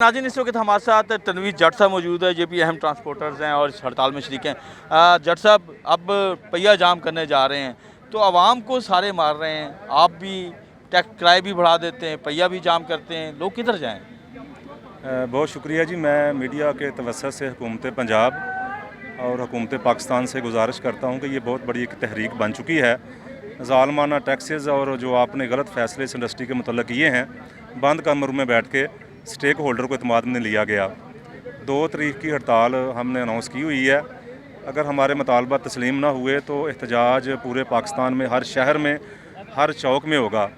नाज़रीन इस वक्त हमारे साथ तनवीर जट साहब मौजूद है। ये भी अहम ट्रांसपोर्टर्स हैं और इस हड़ताल में शरीक हैं। जट साहब अब पहिया जाम करने जा रहे हैं तो आवाम को सारे मार रहे हैं, आप भी टैक्स किराए भी बढ़ा देते हैं, पहिया भी जाम करते हैं, लोग किधर जाएँ? बहुत शुक्रिया जी। मैं मीडिया के तवज्जुह से हुकूमत पंजाब और हुकूमत पाकिस्तान से गुजारिश करता हूँ कि ये बहुत बड़ी एक तहरीक बन चुकी है। ज़ालमाना टैक्सेस और जो आपने गलत फ़ैसले इस इंडस्ट्री के मतलब किए हैं, बंद कमरों में बैठ के स्टेक होल्डर को इत्मीनान में लिया गया। 2 तारीख की हड़ताल हमने अनाउंस की हुई है। अगर हमारे मुतालबा तस्लीम ना हुए तो एहतजाज पूरे पाकिस्तान में हर शहर में हर चौक में होगा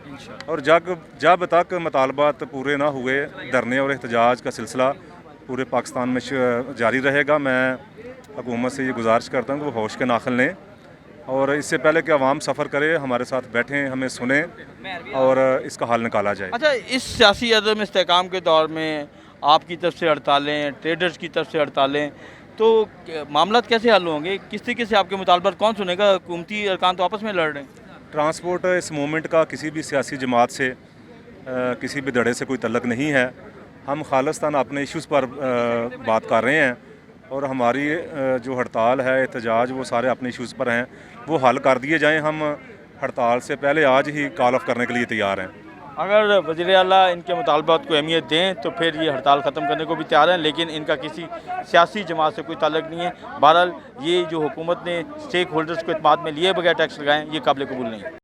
और जब तक मुतालबात पूरे ना हुए धरने और एहतजाज का सिलसिला पूरे पाकिस्तान में जारी रहेगा। मैं हुकूमत से ये गुजारिश करता हूँ कि वो होश के नाखिल लें और इससे पहले कि आवाम सफ़र करे हमारे साथ बैठें, हमें सुने और इसका हल निकाला जाए। अच्छा, इस सियासी अदम इस्तेहकाम के दौर में आपकी तरफ से हड़तालें, ट्रेडर्स की तरफ से हड़तालें, तो मामला कैसे हल होंगे? किस तरीके से आपके मुतालबात कौन सुनेगा? हुकूमती अरकान तो आपस में लड़ रहे हैं। ट्रांसपोर्ट इस मूवमेंट का किसी भी सियासी जमात से किसी भी धड़े से कोई तल्लक नहीं है। हम खालिस्तान अपने इश्यूज़ पर बात कर रहे हैं और हमारी जो हड़ताल है, एहतजाज, वो सारे अपने इश्यूज़ पर हैं, वो हल कर दिए जाएं। हम हड़ताल से पहले आज ही कॉल ऑफ करने के लिए तैयार हैं। अगर वज़ीर आला इनके मुतालबात को अहमियत दें तो फिर ये हड़ताल ख़त्म करने को भी तैयार हैं, लेकिन इनका किसी सियासी जमात से कोई ताल्लुक नहीं है। बहरहाल ये जो हुकूमत ने स्टेक होल्डर्स को इत्मीनान में लिए बगैर टैक्स लगाएं, ये काबिल कबूल नहीं है।